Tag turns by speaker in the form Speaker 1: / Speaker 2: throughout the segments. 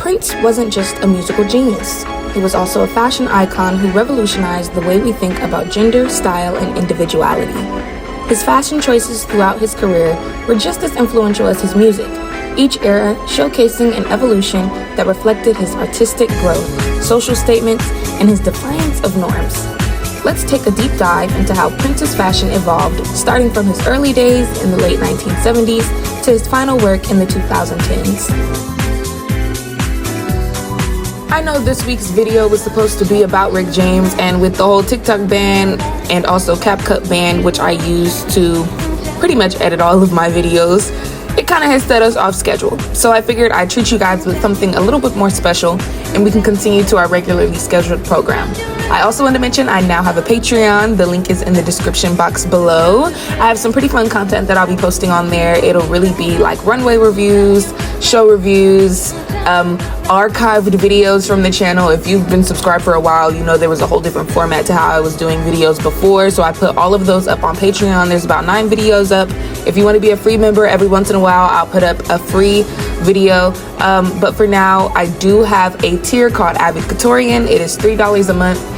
Speaker 1: Prince wasn't just a musical genius. He was also a fashion icon who revolutionized the way we think about gender, style, and individuality. His fashion choices throughout his career were just as influential as his music, each era showcasing an evolution that reflected his artistic growth, social statements, and his defiance of norms. Let's take a deep dive into how Prince's fashion evolved, starting from his early days in the late 1970s to his final work in the 2010s. I know this week's video was supposed to be about Rick James, and with the whole TikTok ban and also CapCut ban, which I use to pretty much edit all of my videos, it kind of has set us off schedule. So I figured I'd treat you guys with something a little bit more special, and we can continue to our regularly scheduled program. I also want to mention I now have a Patreon. The link is in the description box below. I have some pretty fun content that I'll be posting on there. It'll really be like runway reviews, show reviews, archived videos from the channel. If you've been subscribed for a while, you know there was a whole different format to how I was doing videos before. So I put all of those up on Patreon. There's about 9 videos up. If you want to be a free member, every once in a while, I'll put up a free video. But for now, I do have a tier called Avid Couturian. It is $3 a month.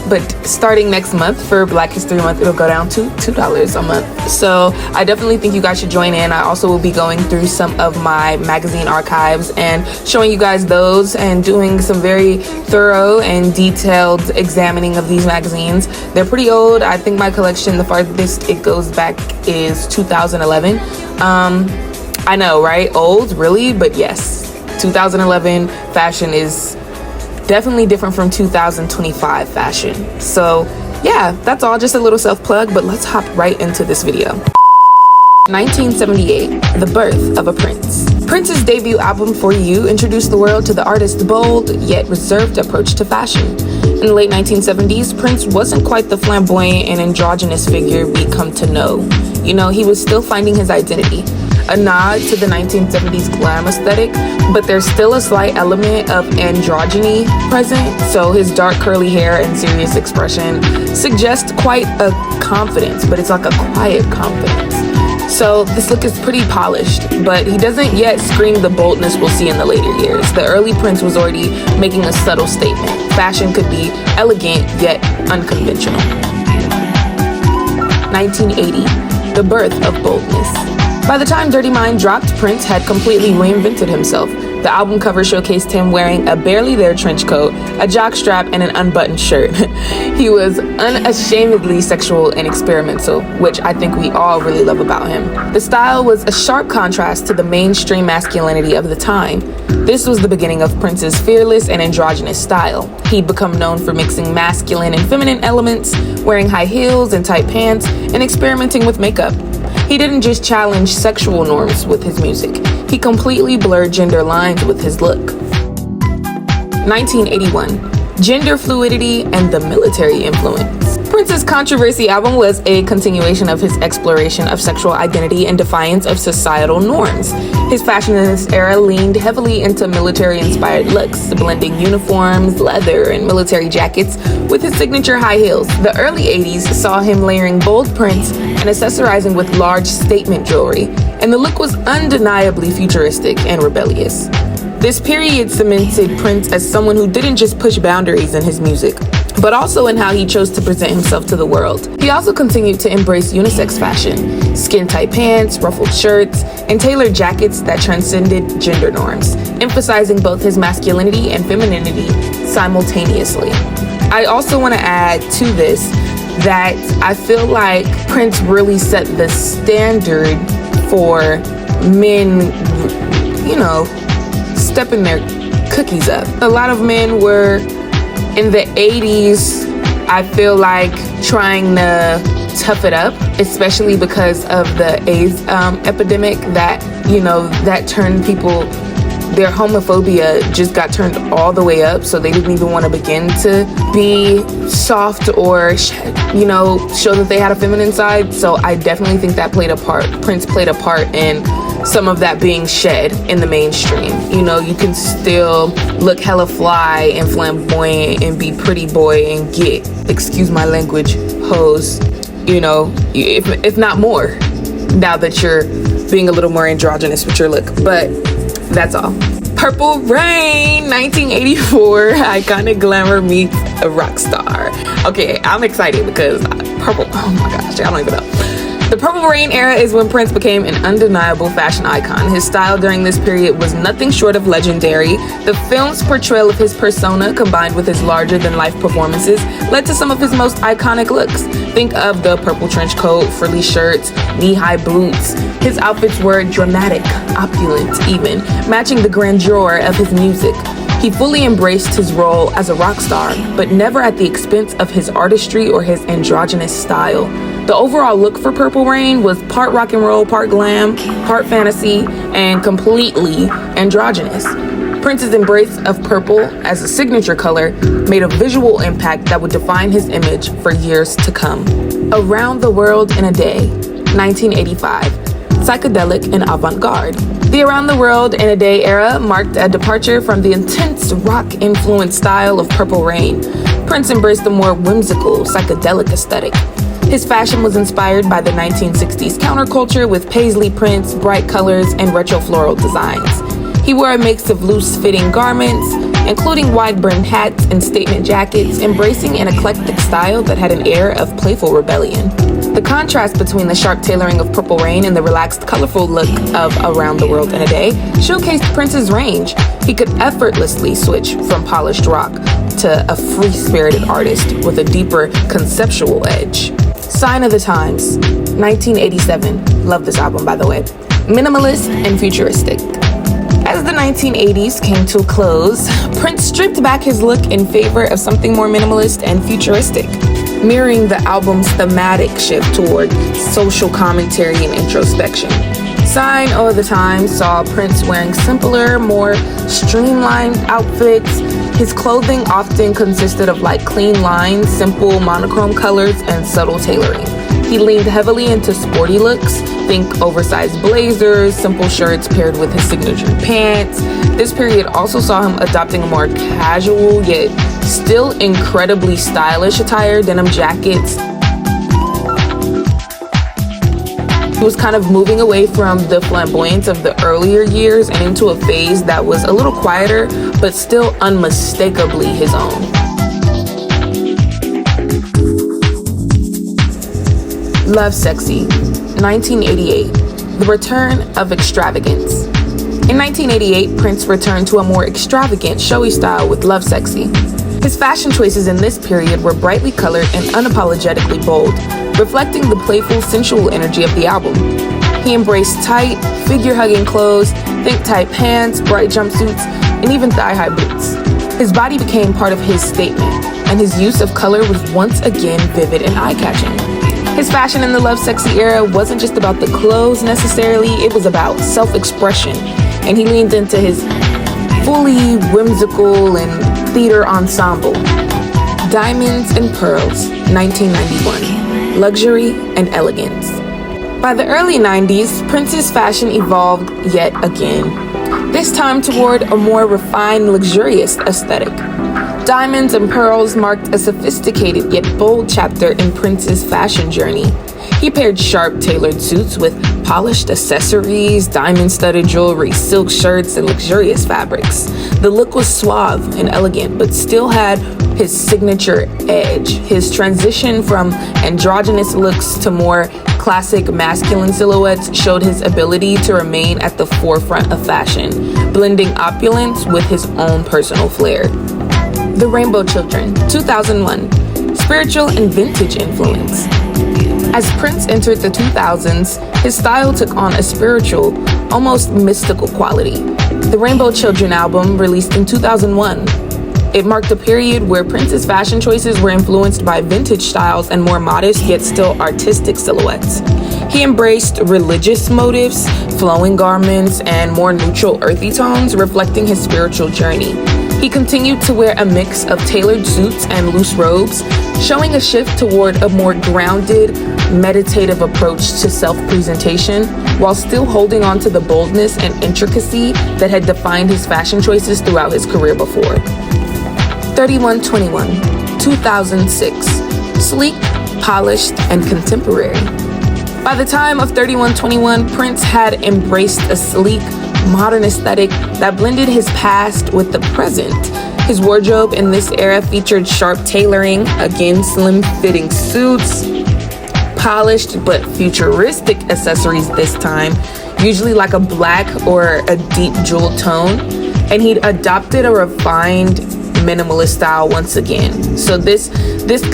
Speaker 1: But starting next month for Black History Month, it'll go down to $2 a month. So I definitely think you guys should join in. I also will be going through some of my magazine archives and showing you guys those and doing some very thorough and detailed examining of these magazines. They're pretty old. I think my collection, the farthest it goes back is 2011. I know, right? Old, really? But yes, 2011 fashion is definitely different from 2025 fashion. So yeah, that's all, just a little self-plug, but let's hop right into this video. 1978, the birth of a Prince. Prince's debut album, For You, introduced the world to the artist's bold yet reserved approach to fashion. In the late 1970s, Prince wasn't quite the flamboyant and androgynous figure we come to know. You know, he was still finding his identity. A nod to the 1970s glam aesthetic, but there's still a slight element of androgyny present, so his dark curly hair and serious expression suggest quite a confidence, but it's like a quiet confidence. So this look is pretty polished, but he doesn't yet scream the boldness we'll see in the later years. The early Prince was already making a subtle statement. Fashion could be elegant yet unconventional. 1980, the birth of boldness. By the time Dirty Mind dropped, Prince had completely reinvented himself. The album cover showcased him wearing a barely there trench coat, a jockstrap, and an unbuttoned shirt. He was unashamedly sexual and experimental, which I think we all really love about him. The style was a sharp contrast to the mainstream masculinity of the time. This was the beginning of Prince's fearless and androgynous style. He'd become known for mixing masculine and feminine elements, wearing high heels and tight pants, and experimenting with makeup. He didn't just challenge sexual norms with his music. He completely blurred gender lines with his look. 1981, gender fluidity and the military influence. Prince's Controversy album was a continuation of his exploration of sexual identity and defiance of societal norms. His fashion in this era leaned heavily into military-inspired looks, blending uniforms, leather, and military jackets with his signature high heels. The early 80s saw him layering bold prints and accessorizing with large statement jewelry, and the look was undeniably futuristic and rebellious. This period cemented Prince as someone who didn't just push boundaries in his music, but also in how he chose to present himself to the world. He also continued to embrace unisex fashion, skin-tight pants, ruffled shirts, and tailored jackets that transcended gender norms, emphasizing both his masculinity and femininity simultaneously. I also want to add to this that I feel like Prince really set the standard for men, you know, stepping their cookies up. A lot of men were in the 80s, I feel like, trying to tough it up, especially because of the AIDS epidemic that, you know, that turned people, their homophobia just got turned all the way up, so they didn't even want to begin to be soft or, you know, show that they had a feminine side. So I definitely think that played a part. Prince played a part in some of that being shed in the mainstream. You know, you can still look hella fly and flamboyant and be pretty boy and get, excuse my language, hoes, you know, if not more, now that you're being a little more androgynous with your look. But that's all. Purple Rain, 1984, iconic glamour meets a rock star. Okay, I'm excited because purple, oh my gosh, I don't even know. The Purple Rain era is when Prince became an undeniable fashion icon. His style during this period was nothing short of legendary. The film's portrayal of his persona, combined with his larger-than-life performances, led to some of his most iconic looks. Think of the purple trench coat, frilly shirts, knee-high boots. His outfits were dramatic, opulent even, matching the grandeur of his music. He fully embraced his role as a rock star, but never at the expense of his artistry or his androgynous style. The overall look for Purple Rain was part rock and roll, part glam, part fantasy, and completely androgynous. Prince's embrace of purple as a signature color made a visual impact that would define his image for years to come. Around the World in a Day, 1985. Psychedelic and avant-garde. The Around the World in a Day era marked a departure from the intense rock-influenced style of Purple Rain. Prince embraced a more whimsical, psychedelic aesthetic. His fashion was inspired by the 1960s counterculture with paisley prints, bright colors, and retro floral designs. He wore a mix of loose-fitting garments, including wide-brimmed hats and statement jackets, embracing an eclectic style that had an air of playful rebellion. The contrast between the sharp tailoring of Purple Rain and the relaxed, colorful look of Around the World in a Day showcased Prince's range. He could effortlessly switch from polished rock to a free-spirited artist with a deeper conceptual edge. Sign of the Times, 1987. Love this album, by the way. Minimalist and futuristic. As the 1980s came to a close, Prince stripped back his look in favor of something more minimalist and futuristic, mirroring the album's thematic shift toward social commentary and introspection. Sign of the Times saw Prince wearing simpler, more streamlined outfits. His clothing often consisted of clean lines, simple monochrome colors, and subtle tailoring. He leaned heavily into sporty looks, think oversized blazers, simple shirts paired with his signature pants. This period also saw him adopting a more casual yet still incredibly stylish attire, denim jackets. He was kind of moving away from the flamboyance of the earlier years and into a phase that was a little quieter, but still unmistakably his own. Lovesexy, 1988. The Return of Extravagance. In 1988, Prince returned to a more extravagant, showy style with Lovesexy. His fashion choices in this period were brightly colored and unapologetically bold, reflecting the playful, sensual energy of the album. He embraced tight, figure-hugging clothes, think tight pants, bright jumpsuits, and even thigh-high boots. His body became part of his statement, and his use of color was once again vivid and eye-catching. His fashion in the Lovesexy era wasn't just about the clothes necessarily, it was about self-expression, and he leaned into his fully whimsical and theater ensemble. Diamonds and Pearls, 1991. Luxury and elegance. By the early 90s, Prince's fashion evolved yet again, this time toward a more refined, luxurious aesthetic. Diamonds and Pearls marked a sophisticated yet bold chapter in Prince's fashion journey. He paired sharp, tailored suits with polished accessories, diamond-studded jewelry, silk shirts, and luxurious fabrics. The look was suave and elegant, but still had his signature edge. His transition from androgynous looks to more classic masculine silhouettes showed his ability to remain at the forefront of fashion, blending opulence with his own personal flair. The Rainbow Children, 2001. Spiritual and vintage influence. As Prince entered the 2000s, his style took on a spiritual, almost mystical quality. The Rainbow Children album, released in 2001, it marked a period where Prince's fashion choices were influenced by vintage styles and more modest yet still artistic silhouettes. He embraced religious motifs, flowing garments, and more neutral, earthy tones, reflecting his spiritual journey. He continued to wear a mix of tailored suits and loose robes, showing a shift toward a more grounded, meditative approach to self-presentation, while still holding on to the boldness and intricacy that had defined his fashion choices throughout his career before. 3121, 2006. Sleek, polished, and contemporary. By the time of 3121, Prince had embraced a sleek, modern aesthetic that blended his past with the present. His wardrobe in this era featured sharp tailoring, again slim-fitting suits, polished but futuristic accessories this time, usually like a black or a deep jewel tone, and he'd adopted a refined minimalist style once again. So this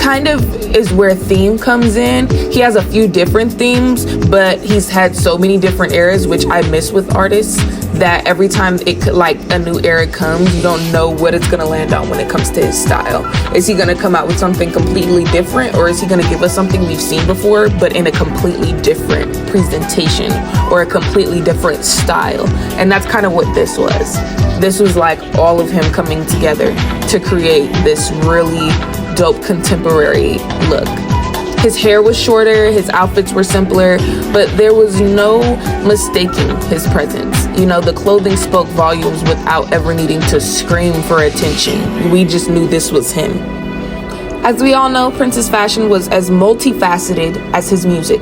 Speaker 1: kind of is where theme comes in. He has a few different themes, but he's had so many different eras, which I miss with artists, that every time a new era comes, you don't know what it's gonna land on when it comes to his style. Is he gonna come out with something completely different, or is he gonna give us something we've seen before but in a completely different presentation or a completely different style? And that's kind of what this was. This was like all of him coming together to create this really dope contemporary look. His hair was shorter, his outfits were simpler, but there was no mistaking his presence. You know, the clothing spoke volumes without ever needing to scream for attention. We just knew this was him. As we all know, Prince's fashion was as multifaceted as his music.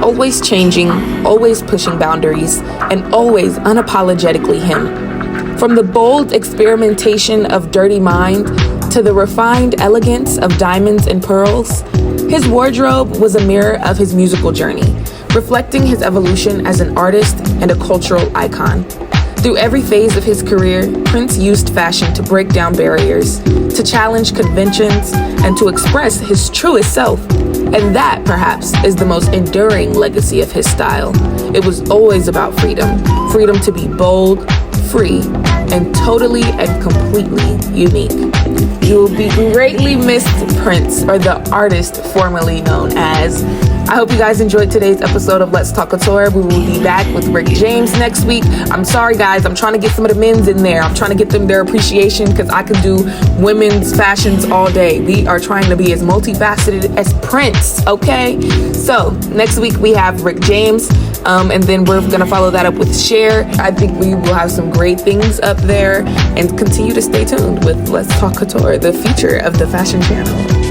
Speaker 1: Always changing, always pushing boundaries, and always unapologetically him. From the bold experimentation of Dirty Mind to the refined elegance of Diamonds and Pearls, his wardrobe was a mirror of his musical journey, reflecting his evolution as an artist and a cultural icon. Through every phase of his career, Prince used fashion to break down barriers, to challenge conventions, and to express his truest self. And that, perhaps, is the most enduring legacy of his style. It was always about freedom. Freedom to be bold, free, and totally and completely unique. You will be greatly missed, Prince, or the artist formerly known as. I hope you guys enjoyed today's episode of Let's Talk Couture. We will be back with Rick James next week. I'm sorry, guys. I'm trying to get some of the men's in there. I'm trying to get them their appreciation because I could do women's fashions all day. We are trying to be as multifaceted as Prince, okay? So next week we have Rick James, and then we're going to follow that up with Cher. I think we will have some great things up there, and continue to stay tuned with Let's Talk Couture, the future of the fashion channel.